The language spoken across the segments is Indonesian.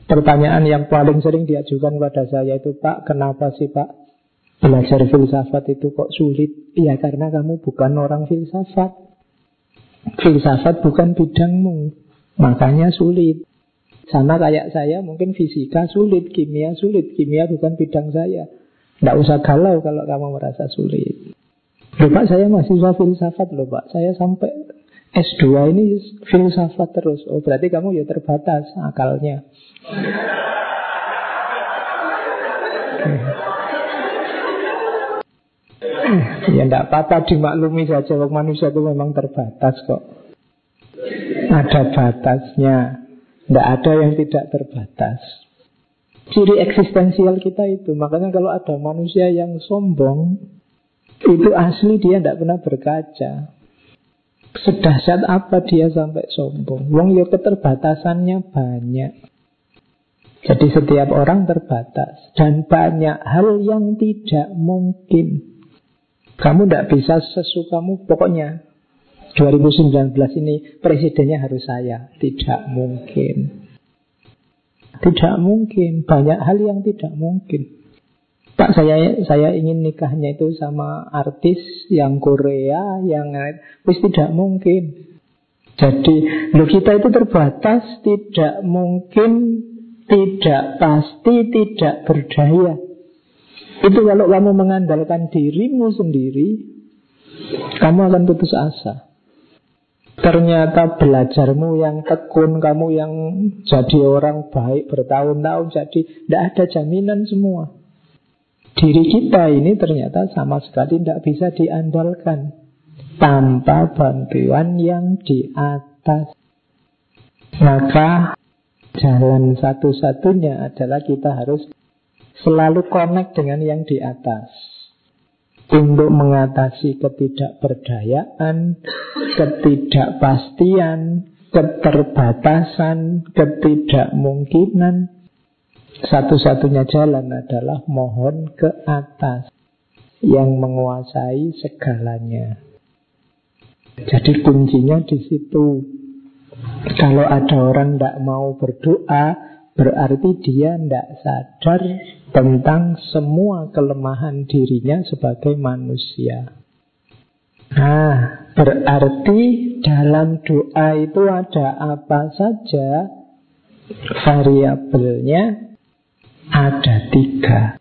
Pertanyaan yang paling sering diajukan pada saya itu, Pak, kenapa sih Pak belajar filsafat itu kok sulit? Ya karena kamu bukan orang filsafat. Filsafat bukan bidangmu, makanya sulit. Sama kayak saya, mungkin fisika sulit, kimia sulit. Kimia bukan bidang saya. Tidak usah galau kalau kamu merasa sulit. Loh Pak, saya mahasiswa filsafat loh Pak. Saya sampai S2 ini filsafat terus. Oh berarti kamu ya terbatas akalnya. Ya tidak apa-apa, dimaklumi saja. Manusia itu memang terbatas kok. Ada batasnya. Tidak ada yang tidak terbatas. Ciri eksistensial kita itu. Makanya kalau ada manusia yang sombong, itu asli dia tidak pernah berkaca. Sedahsyat apa dia sampai sombong? Wong ya keterbatasannya banyak. Jadi setiap orang terbatas. Dan banyak hal yang tidak mungkin. Kamu tidak bisa sesukamu. Pokoknya 2019 ini presidennya harus saya. Tidak mungkin. Tidak mungkin. Banyak hal yang tidak mungkin. Pak, saya ingin nikahnya itu sama artis yang Korea, yang wis tidak mungkin. Jadi kita itu terbatas, tidak mungkin, tidak pasti, tidak berdaya. Itu kalau kamu mengandalkan dirimu sendiri, kamu akan putus asa. Ternyata belajarmu yang tekun, kamu yang jadi orang baik bertahun-tahun, jadi tidak ada jaminan semua. Diri kita ini ternyata sama sekali tidak bisa diandalkan tanpa bantuan yang di atas. Maka jalan satu-satunya adalah kita harus selalu connect dengan yang di atas untuk mengatasi ketidakberdayaan, ketidakpastian, keterbatasan, ketidakmungkinan. Satu-satunya jalan adalah mohon ke atas yang menguasai segalanya. Jadi kuncinya di situ. Kalau ada orang tidak mau berdoa, berarti dia tidak sadar tentang semua kelemahan dirinya sebagai manusia. Nah, berarti dalam doa itu ada apa saja? Variabelnya ada 3.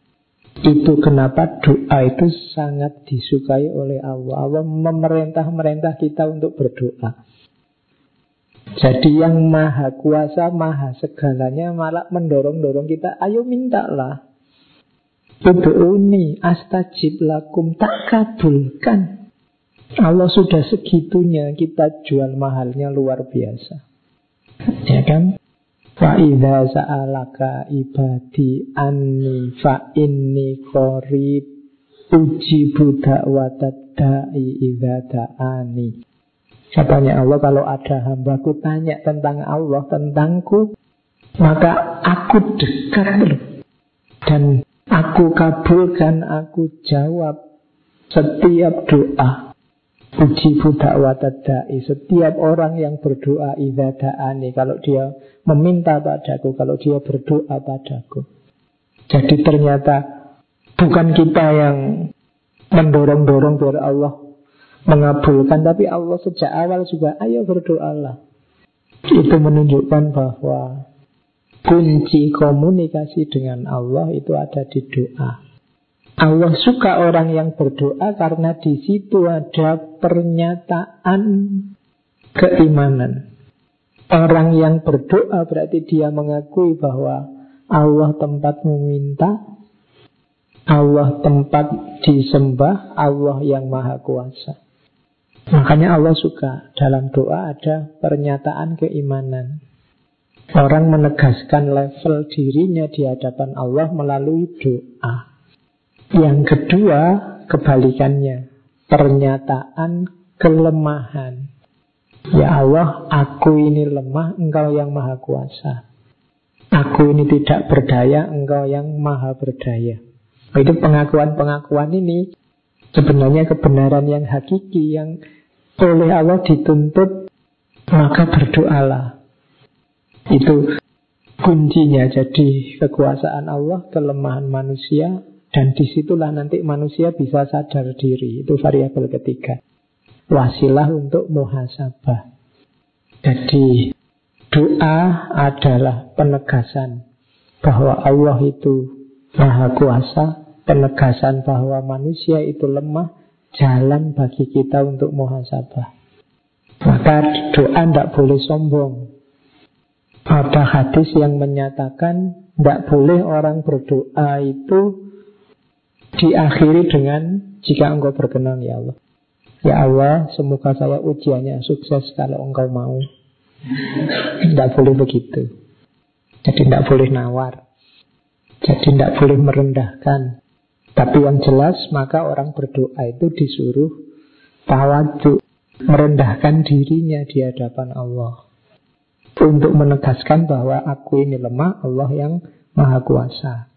Itu kenapa doa itu sangat disukai oleh Allah. Allah memerintah kita untuk berdoa. Jadi yang maha kuasa, maha segalanya malah mendorong-dorong kita, ayo mintalah. Ud'uni astajib lakum, tak kabulkan. Allah sudah segitunya, kita jual mahalnya luar biasa. Ya kan? Fa'idha sa'alaka ibadi anni fa'inni qarib ujibu da'watad da'i idha da'ani. Katanya Allah, kalau ada hambaku tanya tentang Allah, tentangku, maka aku dekat loh. Dan aku kabulkan, aku jawab setiap doa. Ujibu da'watad da'i, setiap orang yang berdoa idza da'ani, kalau dia meminta padaku, kalau dia berdoa padaku. Jadi ternyata bukan kita yang mendorong-dorong biar Allah mengabulkan, tapi Allah sejak awal juga, ayo berdoalah. Itu menunjukkan bahwa kunci komunikasi dengan Allah itu ada di doa. Allah suka orang yang berdoa karena di situ ada pernyataan keimanan. Orang yang berdoa berarti dia mengakui bahwa Allah tempat meminta, Allah tempat disembah, Allah yang maha kuasa. Makanya Allah suka dalam doa ada pernyataan keimanan. Orang menegaskan level dirinya di hadapan Allah melalui doa. Yang kedua, kebalikannya, pernyataan kelemahan. Ya Allah, aku ini lemah, Engkau yang maha kuasa. Aku ini tidak berdaya, Engkau yang maha berdaya. Itu pengakuan-pengakuan ini sebenarnya kebenaran yang hakiki, yang oleh Allah dituntut, maka berdoalah. Itu kuncinya jadi kekuasaan Allah, kelemahan manusia, dan disitulah nanti manusia bisa sadar diri. Itu variabel ketiga, wasilah untuk muhasabah. Jadi doa adalah penegasan bahwa Allah itu Maha Kuasa, penegasan bahwa manusia itu lemah, jalan bagi kita untuk muhasabah. Maka doa tidak boleh sombong. Ada hadis yang menyatakan tidak boleh orang berdoa itu diakhiri dengan jika engkau berkenan ya Allah. Ya Allah, semoga saya ujiannya sukses kalau engkau mau. Tidak boleh begitu. Jadi tidak boleh nawar. Jadi tidak boleh merendahkan. Tapi yang jelas maka orang berdoa itu disuruh tawadhu, merendahkan dirinya di hadapan Allah, untuk menegaskan bahwa aku ini lemah, Allah yang Maha Kuasa.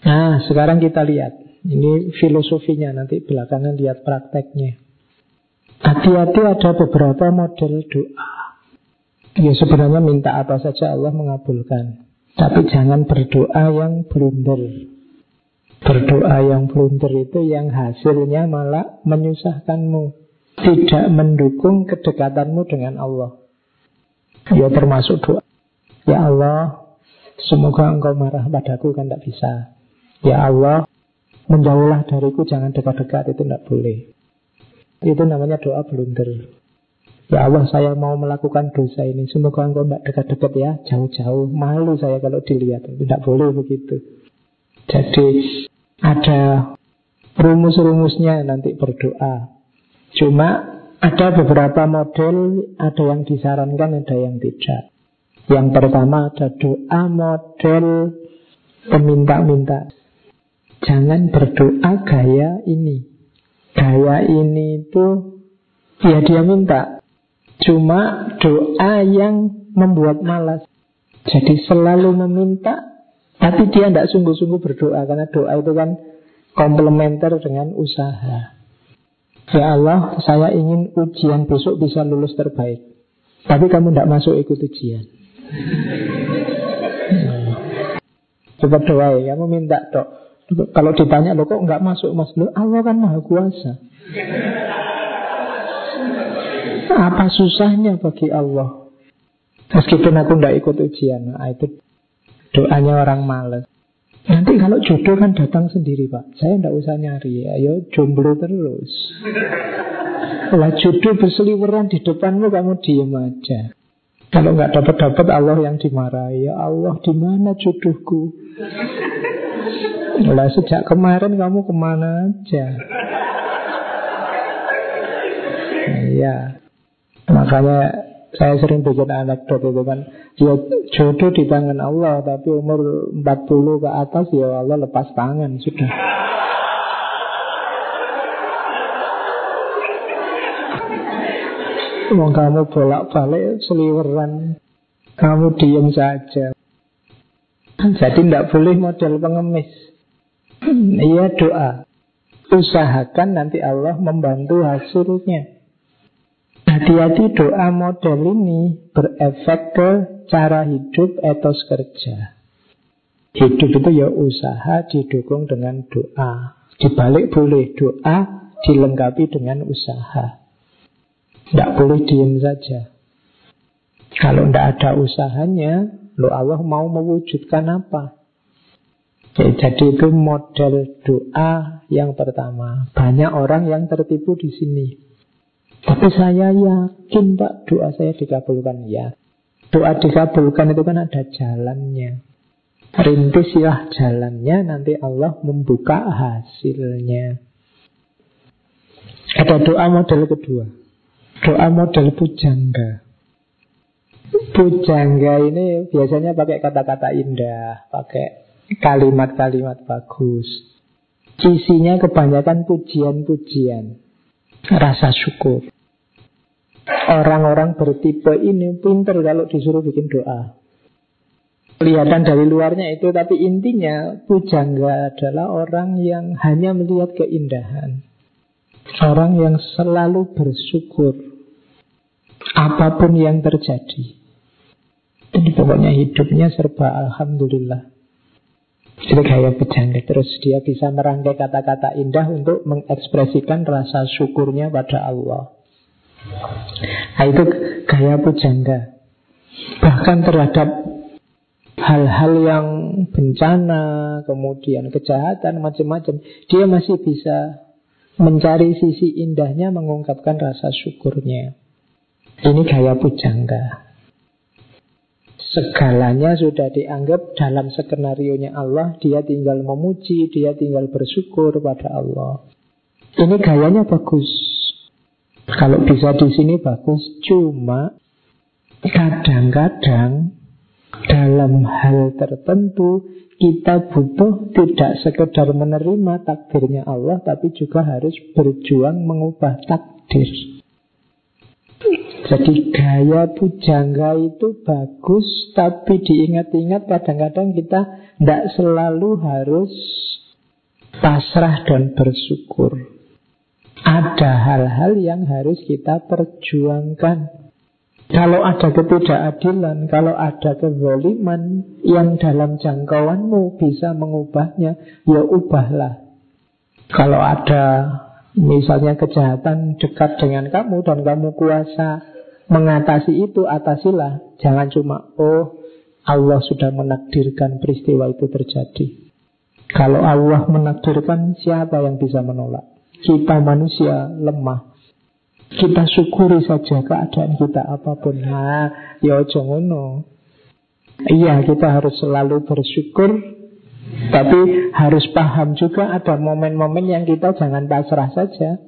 Nah, sekarang kita lihat. Ini filosofinya, nanti belakangan lihat prakteknya. Hati-hati, ada beberapa model doa. Ya sebenarnya minta apa saja Allah mengabulkan. Tapi jangan berdoa yang blunder. Berdoa yang blunder itu yang hasilnya malah menyusahkanmu, tidak mendukung kedekatanmu dengan Allah. Ya termasuk doa, ya Allah, semoga engkau marah padaku, kan tidak bisa. Ya Allah, menjauhlah dariku, jangan dekat-dekat, itu tidak boleh. Itu namanya doa blunder. Ya Allah, saya mau melakukan dosa ini, semoga engkau tidak dekat-dekat ya, jauh-jauh, malu saya kalau dilihat. Tidak boleh begitu. Jadi ada rumus-rumusnya nanti berdoa. Cuma ada beberapa model, ada yang disarankan, ada yang tidak. Yang pertama ada doa model peminta-minta. Jangan berdoa gaya ini. Gaya ini itu ya dia minta, cuma doa yang membuat malas. Jadi selalu meminta, tapi dia tidak sungguh-sungguh berdoa. Karena doa itu kan komplementer dengan usaha. Ya Allah, saya ingin ujian besok bisa lulus terbaik. Tapi kamu tidak masuk ikut ujian. Coba doa ya, kamu minta dok. Kalau ditanya, lo kok nggak masuk mas? Lo Allah kan Maha Kuasa. Apa susahnya bagi Allah? Meskipun aku tidak ikut ujian. Nah, itu doanya orang malas. Nanti kalau jodoh kan datang sendiri pak. Saya tidak usah nyari. Ayo jomblo terus. Kalau jodoh berseliweran di depanmu, kamu diem aja. Kalau nggak dapat Allah yang dimarahi. Ya Allah, di mana jodohku? Lah sejak kemarin kamu kemana aja? Iya. Makanya saya sering bikin anekdot itu kan, ya jodoh di tangan Allah, tapi umur 40 ke atas ya Allah lepas tangan sudah. Mau kamu bolak-balik seliweran, kamu diam saja. Jadi tidak boleh model pengemis. Iya doa, usahakan nanti Allah membantu hasilnya. Hati-hati doa model ini berefek ke cara hidup, etos kerja. Hidup itu ya usaha didukung dengan doa. Dibalik boleh doa dilengkapi dengan usaha. Tidak boleh diem saja. Kalau tidak ada usahanya, lo Allah mau mewujudkan apa? Jadi itu model doa yang pertama. Banyak orang yang tertipu di sini. Tapi saya yakin Pak, doa saya dikabulkan. Ya, doa dikabulkan itu kan ada jalannya. Rintislah jalannya, nanti Allah membuka hasilnya. Ada doa model kedua, doa model pujangga. Pujangga ini biasanya pakai kata-kata indah, pakai kalimat-kalimat bagus. Isinya kebanyakan pujian-pujian, rasa syukur. Orang-orang bertipe ini pinter kalau disuruh bikin doa. Kelihatan dari luarnya itu, tapi intinya pujangga adalah orang yang hanya melihat keindahan. Orang yang selalu bersyukur apapun yang terjadi. Jadi pokoknya hidupnya serba alhamdulillah. Itu gaya pujangga. Terus dia bisa merangkai kata-kata indah untuk mengekspresikan rasa syukurnya pada Allah. Nah, itu gaya pujangga. Bahkan terhadap hal-hal yang bencana, kemudian kejahatan, macam-macam, dia masih bisa mencari sisi indahnya, mengungkapkan rasa syukurnya. Ini gaya pujangga. Segalanya sudah dianggap dalam skenarionya Allah. Dia tinggal memuji, dia tinggal bersyukur pada Allah. Ini gayanya bagus. Kalau bisa di sini bagus. Cuma kadang-kadang dalam hal tertentu kita butuh tidak sekedar menerima takdirnya Allah, tapi juga harus berjuang mengubah takdir. Jadi gaya pujangga itu bagus, tapi diingat-ingat kadang-kadang kita tidak selalu harus pasrah dan bersyukur. Ada hal-hal yang harus kita perjuangkan. Kalau ada ketidakadilan, kalau ada kezaliman yang dalam jangkauanmu bisa mengubahnya, ya ubahlah. Kalau ada misalnya kejahatan dekat dengan kamu dan kamu kuasa mengatasi itu, atasilah. Jangan cuma, oh Allah sudah menakdirkan peristiwa itu terjadi. Kalau Allah menakdirkan, siapa yang bisa menolak? Kita manusia lemah. Kita syukuri saja keadaan kita apapun. Nah, ya ojo ngono. Iya, kita harus selalu bersyukur, tapi harus paham juga ada momen-momen yang kita jangan pasrah saja.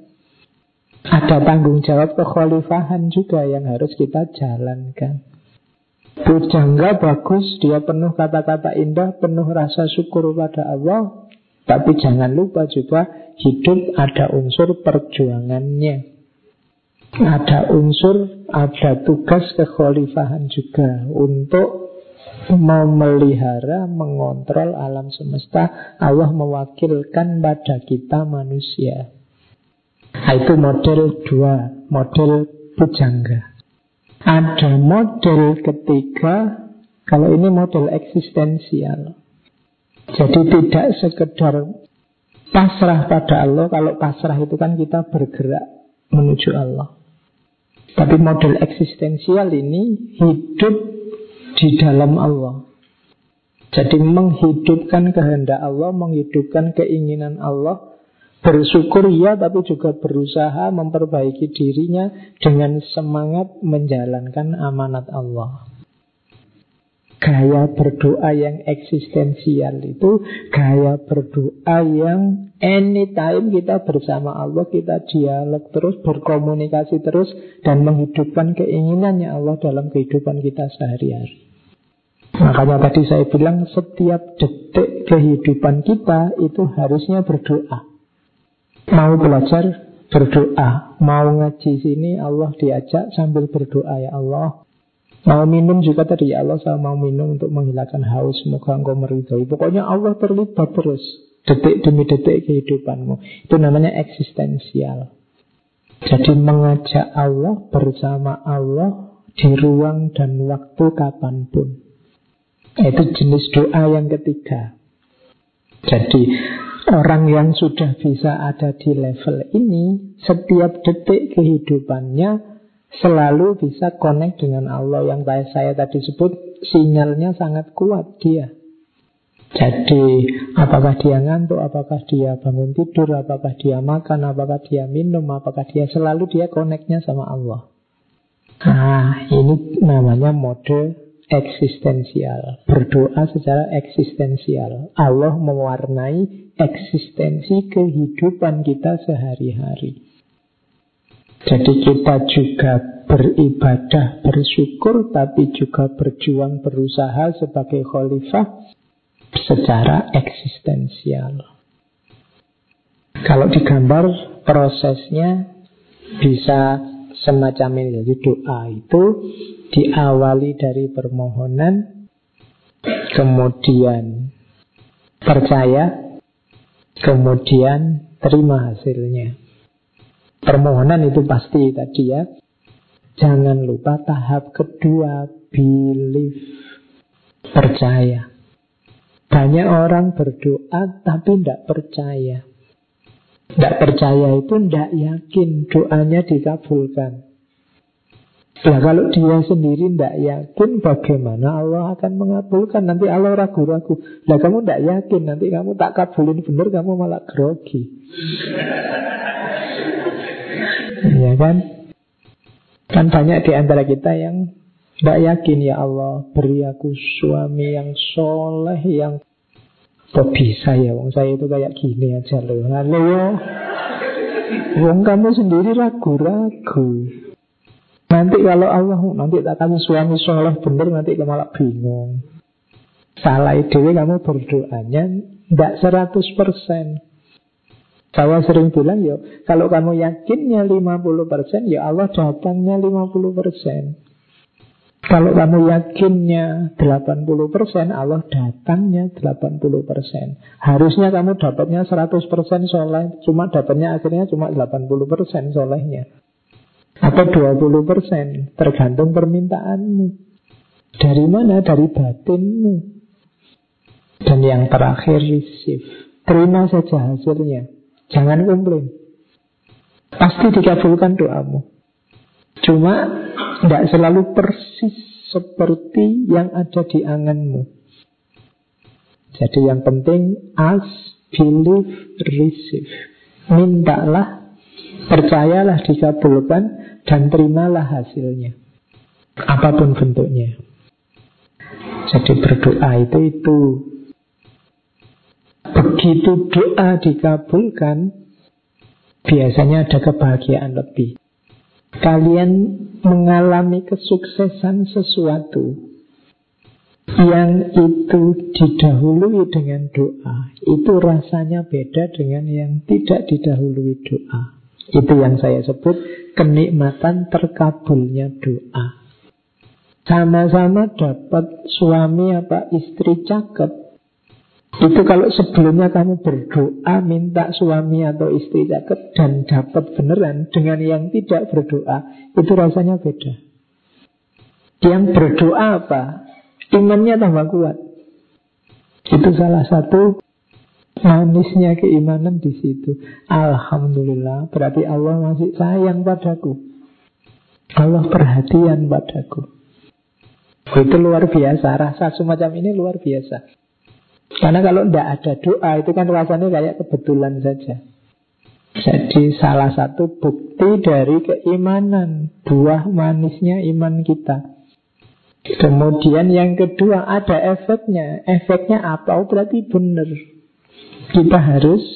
Ada tanggung jawab kekhalifahan juga yang harus kita jalankan. Pujangga bagus, dia penuh kata-kata indah, penuh rasa syukur pada Allah. Tapi jangan lupa juga hidup ada unsur perjuangannya. Ada unsur, ada tugas kekhalifahan juga untuk memelihara, mengontrol alam semesta. Allah mewakilkan pada kita manusia. Nah, itu model 2, model pujangga. Ada model ketiga, kalau ini model eksistensial. Jadi tidak sekedar pasrah pada Allah. Kalau pasrah itu kan kita bergerak menuju Allah. Tapi model eksistensial ini hidup di dalam Allah. Jadi menghidupkan kehendak Allah, menghidupkan keinginan Allah. Bersyukur ya, tapi juga berusaha memperbaiki dirinya dengan semangat menjalankan amanat Allah. Gaya berdoa yang eksistensial itu gaya berdoa yang anytime kita bersama Allah, kita dialog terus, berkomunikasi terus, dan menghidupkan keinginannya Allah dalam kehidupan kita sehari-hari. Makanya tadi saya bilang setiap detik kehidupan kita itu harusnya berdoa. Mau belajar, berdoa. Mau ngaji sini, Allah diajak sambil berdoa, ya Allah. Mau minum juga tadi, ya Allah saya mau minum untuk menghilangkan haus, semoga engkau meridhai. Pokoknya Allah terlibat terus, detik demi detik kehidupanmu. Itu namanya eksistensial. Jadi mengajak Allah, bersama Allah, di ruang dan waktu kapanpun. Itu jenis doa yang ketiga. Jadi orang yang sudah bisa ada di level ini, setiap detik kehidupannya selalu bisa connect dengan Allah. Yang saya tadi sebut, sinyalnya sangat kuat dia. Jadi apakah dia ngantuk, apakah dia bangun tidur, apakah dia makan, apakah dia minum, apakah dia selalu dia connect-nya sama Allah. Nah, ini namanya mode eksistensial. Berdoa secara eksistensial. Allah mewarnai eksistensi kehidupan kita sehari-hari. Jadi kita juga beribadah, bersyukur, tapi juga berjuang, berusaha sebagai khalifah secara eksistensial. Kalau digambar prosesnya bisa semacam ini. Jadi doa itu diawali dari permohonan, kemudian percaya, kemudian terima hasilnya. Permohonan itu pasti tadi ya. Jangan lupa tahap kedua, believe, percaya. Banyak orang berdoa tapi tidak percaya. Tidak percaya itu tidak yakin doanya dikabulkan. Nah, kalau dia sendiri tidak yakin, bagaimana Allah akan mengabulkan? Nanti Allah ragu-ragu. Nah, kamu tidak yakin, nanti kamu tak kabulin benar, kamu malah grogi. Ya kan? Kan banyak di antara kita yang tidak yakin, ya Allah, beri aku suami yang soleh, yang kok bisa ya, wong saya itu kayak gini aja loh. Halo, wong kamu sendiri ragu-ragu. Nanti kalau Allah nanti tak kasih suami soleh bener, nanti kamu malah bingung. Salah ide kamu berdoanya tidak 100%. Saya sering bilang, ya kalau kamu yakinnya 50%, ya Allah datangnya 50%. Kalau kamu yakinnya 80%, Allah datangnya 80%. Harusnya kamu dapatnya 100% soleh, cuma dapatnya akhirnya cuma 80% solehnya. Atau 20%, tergantung permintaanmu. Dari mana? Dari batinmu. Dan yang terakhir, receive. Terima saja hasilnya. Jangan komplain. Pasti dikabulkan doamu. Cuma tidak selalu persis seperti yang ada di anganmu. Jadi yang penting ask, believe, receive. Mintalah, percayalah dikabulkan, dan terimalah hasilnya, apapun bentuknya. Jadi berdoa itu begitu doa dikabulkan, biasanya ada kebahagiaan lebih. Kalian mengalami kesuksesan sesuatu yang itu didahului dengan doa, itu rasanya beda dengan yang tidak didahului doa. Itu yang saya sebut kenikmatan terkabulnya doa. Sama-sama dapat suami apa istri cakep. Itu kalau sebelumnya kamu berdoa minta suami atau istri cakep dan dapat beneran, dengan yang tidak berdoa, itu rasanya beda. Yang berdoa apa? Imannya tambah kuat. Itu salah satu manisnya keimanan di situ. Alhamdulillah, berarti Allah masih sayang padaku. Allah perhatian padaku. Itu luar biasa. Rasa semacam ini luar biasa. Karena kalau tidak ada doa, itu kan rasanya kayak kebetulan saja. Jadi salah satu bukti dari keimanan, buah manisnya iman kita. Kemudian yang kedua, ada efeknya. Efeknya apa? Oh, berarti benar. Kita harus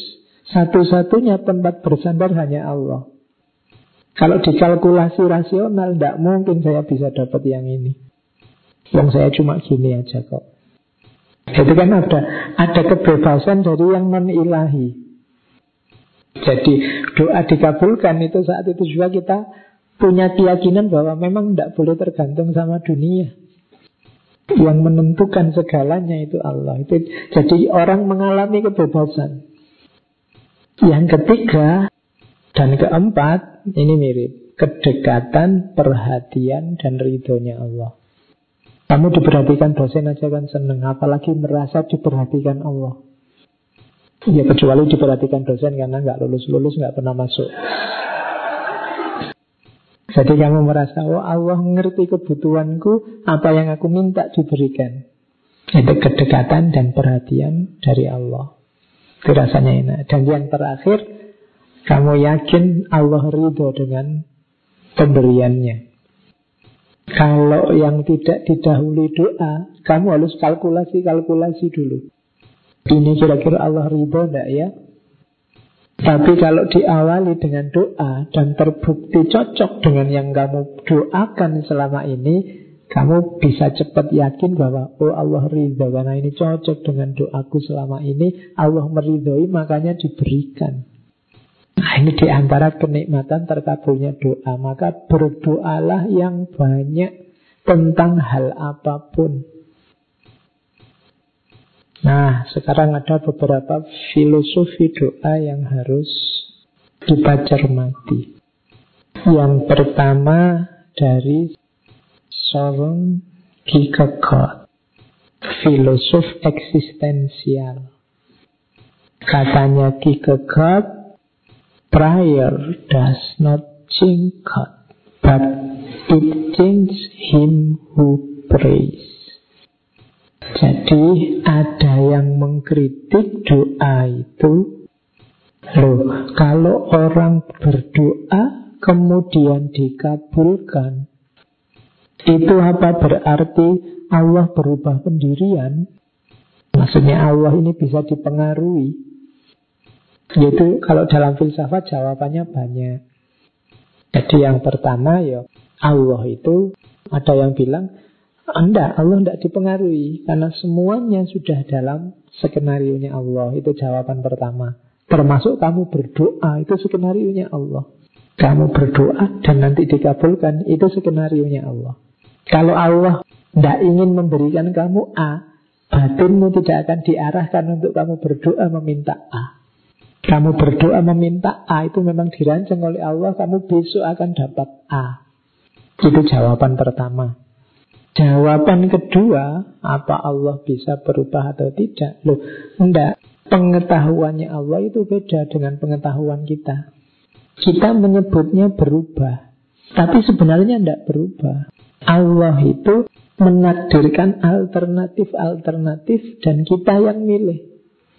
satu-satunya tempat bersandar hanya Allah. Kalau dikalkulasi rasional, tidak mungkin saya bisa dapat yang ini. Yang saya cuma gini aja kok. Jadi kan ada kebebasan dari yang non-ilahi. Jadi doa dikabulkan itu saat itu juga kita punya keyakinan bahwa memang tidak boleh tergantung sama dunia. Yang menentukan segalanya itu Allah. Jadi orang mengalami kebebasan. Yang ketiga dan keempat, ini mirip. Kedekatan, perhatian, dan ridhonya Allah. Kamu diperhatikan dosen aja kan seneng, apalagi merasa diperhatikan Allah. Ya kecuali diperhatikan dosen karena nggak lulus-lulus, nggak pernah masuk. Jadi kamu merasa, oh Allah mengerti kebutuhanku, apa yang aku minta diberikan. Itu kedekatan dan perhatian dari Allah. Itu rasanya enak. Dan yang terakhir, kamu yakin Allah ridho dengan pemberiannya. Kalau yang tidak didahului doa, kamu harus kalkulasi dulu. Ini kira-kira Allah ridho enggak ya? Tapi kalau diawali dengan doa dan terbukti cocok dengan yang kamu doakan selama ini, kamu bisa cepat yakin bahwa oh Allah ridho karena ini cocok dengan doaku selama ini. Allah meridhoi, makanya diberikan. Nah, ini diantara kenikmatan terkabulnya doa. Maka berdoalah yang banyak tentang hal apapun. Nah, sekarang ada beberapa filosofi doa yang harus kita cermati. Yang pertama dari Søren Kierkegaard, filosof eksistensial. Katanya Kierkegaard, prayer does not change God, but it changes him who prays. Jadi ada yang mengkritik doa itu. Loh, kalau orang berdoa kemudian dikabulkan, itu apa berarti Allah berubah pendirian? Maksudnya Allah ini bisa dipengaruhi. Yaitu kalau dalam filsafat jawabannya banyak. Jadi yang pertama ya Allah itu, ada yang bilang enggak, Allah enggak dipengaruhi karena semuanya sudah dalam skenarionya Allah. Itu jawaban pertama. Termasuk kamu berdoa, itu skenarionya Allah. Kamu berdoa dan nanti dikabulkan, itu skenarionya Allah. Kalau Allah tidak ingin memberikan kamu A, batinmu tidak akan diarahkan untuk kamu berdoa meminta A. Kamu berdoa meminta A, itu memang dirancang oleh Allah, kamu besok akan dapat A. Itu jawaban pertama. Jawaban kedua, apa Allah bisa berubah atau tidak? Loh, enggak. Pengetahuannya Allah itu beda dengan pengetahuan kita. Kita menyebutnya berubah, tapi sebenarnya tidak berubah. Allah itu menakdirkan alternatif-alternatif dan kita yang milih.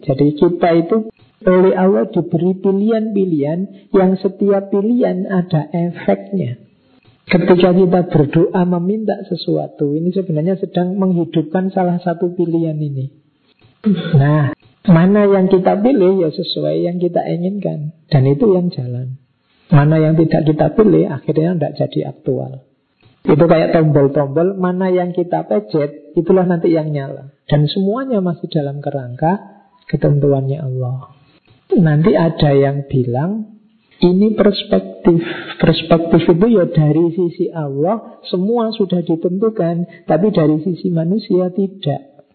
Jadi kita itu oleh Allah diberi pilihan-pilihan yang setiap pilihan ada efeknya. Ketika kita berdoa meminta sesuatu, ini sebenarnya sedang menghidupkan salah satu pilihan ini. Nah, mana yang kita pilih ya sesuai yang kita inginkan. Dan itu yang jalan. Mana yang tidak kita pilih akhirnya tidak jadi aktual. Itu kayak tombol-tombol, mana yang kita pencet, itulah nanti yang nyala. Dan semuanya masih dalam kerangka ketentuannya Allah. Nanti ada yang bilang, ini perspektif. Perspektif itu ya dari sisi Allah, semua sudah ditentukan. Tapi dari sisi manusia tidak.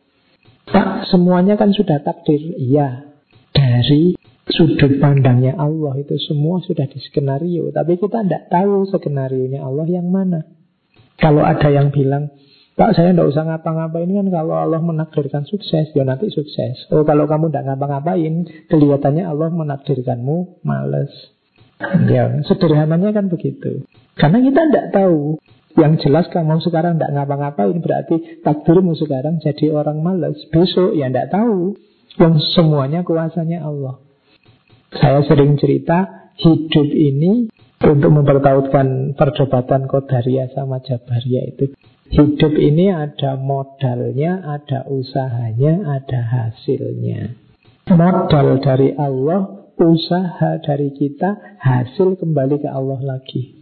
Pak, semuanya kan sudah takdir. Iya, dari sudut pandangnya Allah itu semua sudah diskenario. Tapi kita tidak tahu skenarionya Allah yang mana. Kalau ada yang bilang, Pak, saya tidak usah ngapa-ngapain kan kalau Allah menakdirkan sukses, ya nanti sukses. Oh, kalau kamu tidak ngapa-ngapain, kelihatannya Allah menakdirkanmu males. Ya, sederhananya kan begitu. Karena kita tidak tahu. Yang jelas kamu sekarang tidak ngapa-ngapain, berarti takdirmu sekarang jadi orang malas. Besok ya tidak tahu. Yang semuanya kuasanya Allah. Saya sering cerita, hidup ini untuk mempertautkan perdebatan Qadariyah sama Jabariyah itu. Hidup ini ada modalnya, ada usahanya, ada hasilnya. Modal dari Allah, usaha dari kita, hasil kembali ke Allah lagi.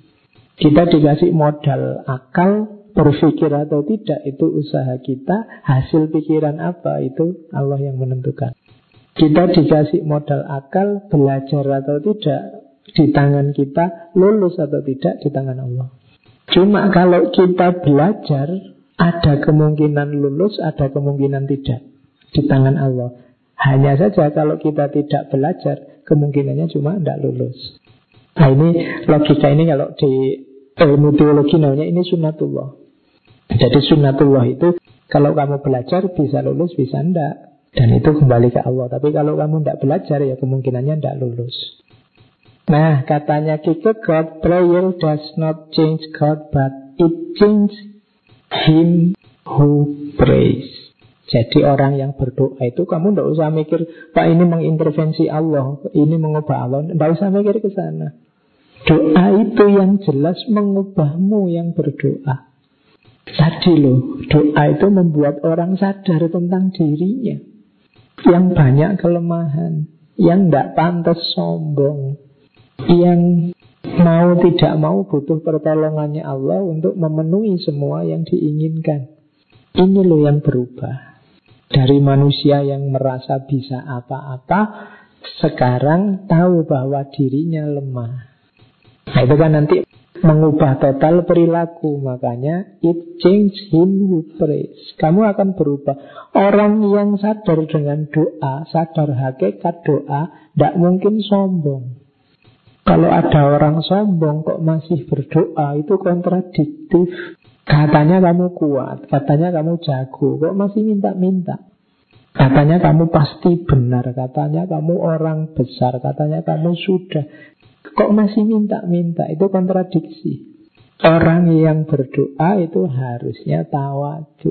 Kita dikasih modal akal, berpikir atau tidak, itu usaha kita. Hasil pikiran apa, itu Allah yang menentukan. Kita dikasih modal akal, belajar atau tidak, di tangan kita. Lulus atau tidak, di tangan Allah. Cuma kalau kita belajar, ada kemungkinan lulus, ada kemungkinan tidak, di tangan Allah. Hanya saja kalau kita tidak belajar, kemungkinannya cuma tidak lulus. Nah ini logika ini kalau di ilmu teologi namanya ini sunnatullah. Jadi sunnatullah itu kalau kamu belajar bisa lulus, bisa enggak. Dan itu kembali ke Allah. Tapi kalau kamu tidak belajar ya kemungkinannya tidak lulus. Nah katanya Kierkegaard, prayer does not change God, but it changes him who prays. Jadi orang yang berdoa itu kamu tidak usah mikir, Pak ini mengintervensi Allah, ini mengubah Allah. Tidak usah mikir ke sana. Doa itu yang jelas mengubahmu yang berdoa. Tadi loh, doa itu membuat orang sadar tentang dirinya, yang banyak kelemahan, yang tidak pantas sombong, yang mau tidak mau butuh pertolongannya Allah untuk memenuhi semua yang diinginkan. Ini loh yang berubah. Dari manusia yang merasa bisa apa-apa, sekarang tahu bahwa dirinya lemah. Nah itu kan nanti mengubah total perilaku. Makanya it change him who prays. Kamu akan berubah. Orang yang sadar dengan doa, sadar hakikat doa, tidak mungkin sombong. Kalau ada orang sombong kok masih berdoa, itu kontradiktif. Katanya kamu kuat, katanya kamu jago, kok masih minta-minta? Katanya kamu pasti benar, katanya kamu orang besar, katanya kamu sudah, kok masih minta-minta? Itu kontradiksi. Orang yang berdoa itu harusnya tawadhu,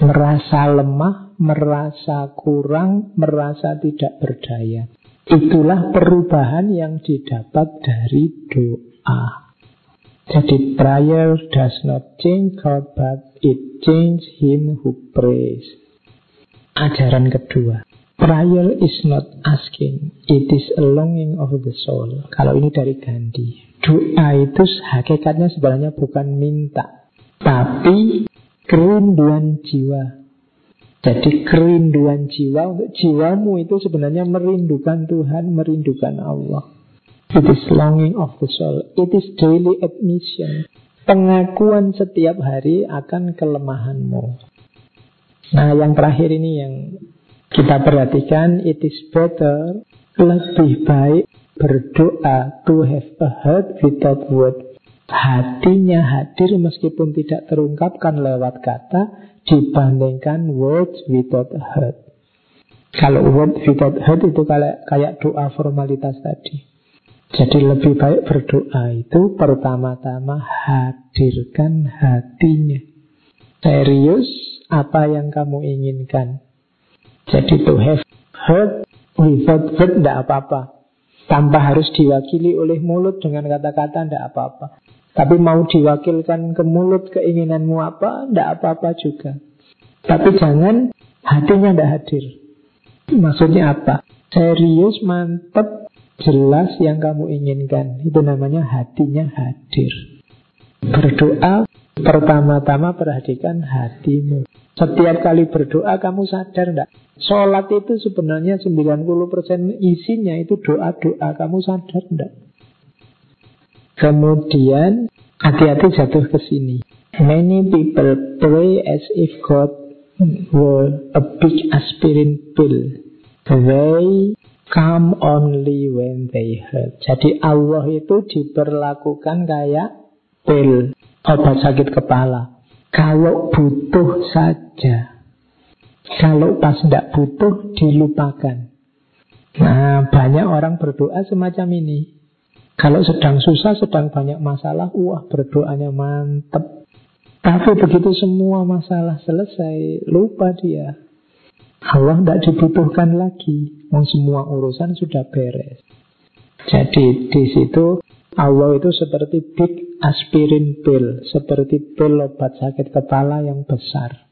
merasa lemah, merasa kurang, merasa tidak berdaya. Itulah perubahan yang didapat dari doa. Jadi prayer does not change God, but it changes him who prays. Ajaran kedua, prayer is not asking, it is a longing of the soul. Kalau ini dari Gandhi, doa itu hakikatnya sebenarnya bukan minta, tapi kerinduan jiwa. Jadi kerinduan jiwa untuk jiwamu itu sebenarnya merindukan Tuhan, merindukan Allah. It is longing of the soul. It is daily admission. Pengakuan setiap hari akan kelemahanmu. Nah, yang terakhir ini yang kita perhatikan. It is better, lebih baik berdoa to have a heart without word. Hatinya hadir meskipun tidak terungkapkan lewat kata, dibandingkan words without heart. Kalau word without heart itu kayak doa formalitas tadi. Jadi lebih baik berdoa itu pertama-tama hadirkan hatinya. Serius apa yang kamu inginkan. Jadi to have heard without word tidak apa-apa. Tanpa harus diwakili oleh mulut dengan kata-kata tidak apa-apa. Tapi mau diwakilkan ke mulut keinginanmu apa, tidak apa-apa juga. Tapi jangan hatinya tidak hadir. Maksudnya apa? Serius, mantap, jelas yang kamu inginkan. Itu namanya hatinya hadir. Berdoa pertama-tama perhatikan hatimu. Setiap kali berdoa kamu sadar enggak? Sholat itu sebenarnya 90% isinya itu doa-doa. Kamu sadar enggak? Kemudian hati-hati jatuh ke sini. Many people pray as if God were a big aspirin pill. They come only when they hurt. Jadi Allah itu diperlakukan kayak pil, obat sakit kepala. Kalau butuh saja. Kalau pas tidak butuh, dilupakan. Nah, banyak orang berdoa semacam ini. Kalau sedang susah, sedang banyak masalah, wah berdoanya mantep. Tapi begitu semua masalah selesai, lupa dia. Allah tidak dibutuhkan lagi. Semua urusan sudah beres. Jadi di situ Allah itu seperti big aspirin pill, seperti pil obat sakit kepala yang besar.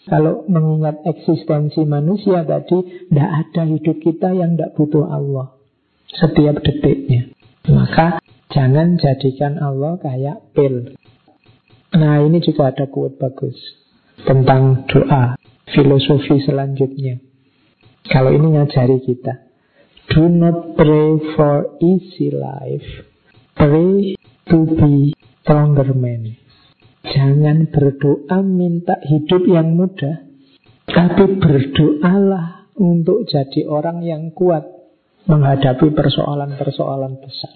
Kalau mengingat eksistensi manusia tadi, tidak ada hidup kita yang tidak butuh Allah setiap detiknya. Maka jangan jadikan Allah kayak pil. Nah, ini juga ada quote bagus tentang doa, filosofi selanjutnya. Kalau ini ngajari kita, do not pray for easy life, pray to be stronger man. Jangan berdoa minta hidup yang mudah, tapi berdoalah untuk jadi orang yang kuat menghadapi persoalan-persoalan besar.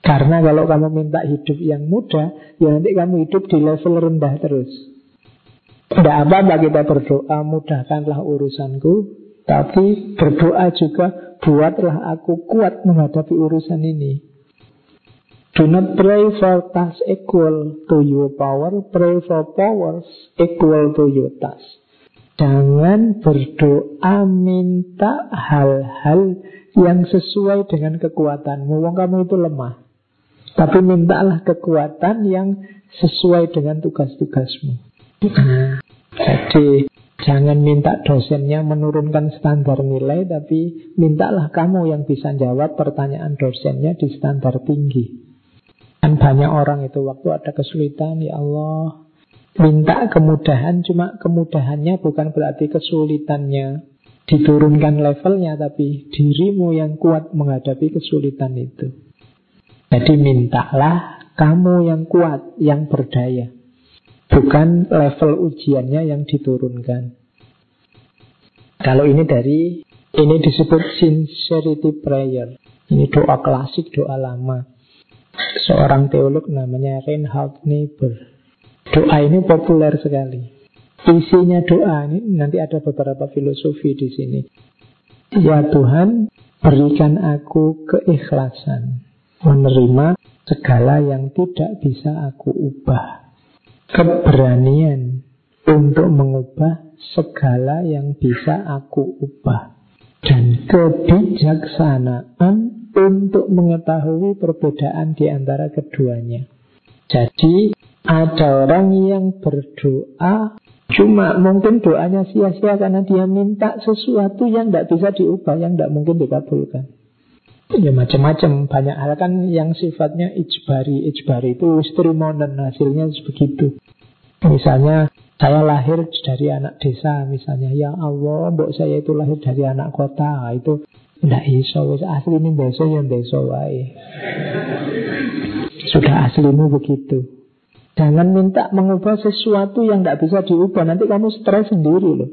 Karena kalau kamu minta hidup yang mudah, ya nanti kamu hidup di level rendah terus. Tidak apa-apa kita berdoa, mudahkanlah urusanku, tapi berdoa juga, buatlah aku kuat menghadapi urusan ini. Do not pray for tasks equal to your power, pray for powers equal to your task. Jangan berdoa minta hal-hal yang sesuai dengan kekuatanmu. Wong kamu itu lemah. Tapi mintalah kekuatan yang sesuai dengan tugas-tugasmu. Jadi jangan minta dosennya menurunkan standar nilai, tapi mintalah kamu yang bisa jawab pertanyaan dosennya di standar tinggi. Kan banyak orang itu waktu ada kesulitan, ya Allah, minta kemudahan, cuma kemudahannya bukan berarti kesulitannya diturunkan levelnya, tapi dirimu yang kuat menghadapi kesulitan itu. Jadi mintalah kamu yang kuat, yang berdaya, bukan level ujiannya yang diturunkan. Kalau ini disebut sincerity prayer. Ini doa klasik, doa lama. Seorang teolog namanya Reinhard Niebuhr. Doa ini populer sekali. Isinya doa ini nanti ada beberapa filosofi di sini. Ya Tuhan, berikan aku keikhlasan menerima segala yang tidak bisa aku ubah, keberanian untuk mengubah segala yang bisa aku ubah, dan kebijaksanaan untuk mengetahui perbedaan di antara keduanya. Jadi ada orang yang berdoa cuma mungkin doanya sia-sia karena dia minta sesuatu yang tidak bisa diubah, yang tidak mungkin dikabulkan. Ya macam-macam, banyak hal kan yang sifatnya ijbari. Ijbari itu istrimonen, hasilnya begitu. Misalnya saya lahir dari anak desa, misalnya, ya Allah, mbok saya itu lahir dari anak kota, itu ndak iso, asli ini desa yang desa wae. Sudah aslimu begitu. Jangan minta mengubah sesuatu yang tidak bisa diubah, nanti kamu stres sendiri loh.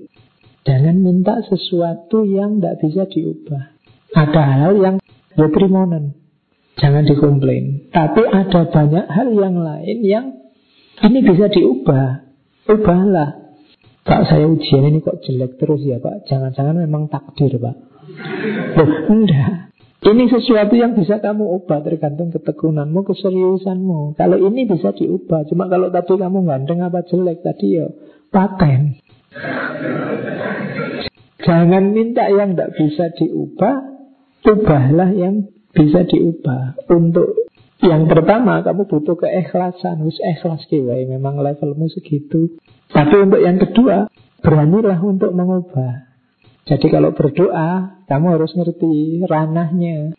Jangan minta sesuatu yang tidak bisa diubah. Ada hal yang ya trimonen, jangan dikomplain. Tapi ada banyak hal yang lain yang ini bisa diubah. Ubahlah. Pak, saya ujian ini kok jelek terus ya Pak. Jangan-jangan memang takdir Pak. Loh, enggak. Ini sesuatu yang bisa kamu ubah, tergantung ketekunanmu, keseriusanmu. Kalau ini bisa diubah. Cuma kalau tadi kamu ganteng apa jelek, tadi ya paten. Jangan minta yang tidak bisa diubah, ubahlah yang bisa diubah. Untuk yang pertama, kamu butuh keikhlasan. Wis ikhlas kiwai, memang levelmu segitu. Tapi untuk yang kedua, beranilah untuk mengubah. Jadi kalau berdoa, kamu harus ngerti ranahnya.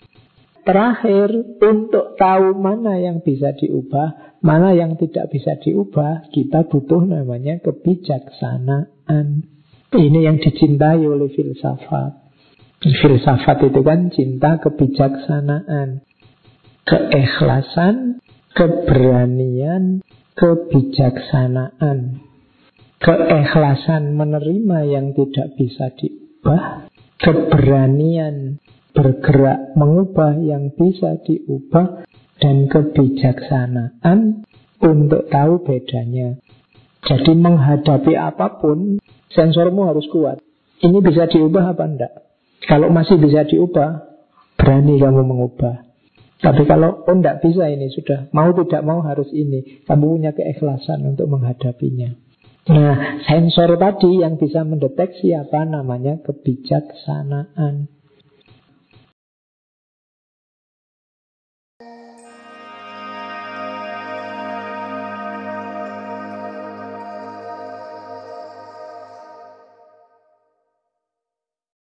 Terakhir, untuk tahu mana yang bisa diubah, mana yang tidak bisa diubah, kita butuh namanya kebijaksanaan. Ini yang dicintai oleh filsafat. Filsafat itu kan cinta kebijaksanaan, keikhlasan, keberanian, kebijaksanaan. Keikhlasan menerima yang tidak bisa diubah, keberanian bergerak mengubah yang bisa diubah, dan kebijaksanaan untuk tahu bedanya. Jadi menghadapi apapun, sensormu harus kuat. Ini bisa diubah apa enggak? Kalau masih bisa diubah, berani kamu mengubah. Tapi kalau enggak bisa, ini sudah mau tidak mau harus ini, kamu punya keikhlasan untuk menghadapinya. Nah, sensor tadi yang bisa mendeteksi apa namanya kebijaksanaan.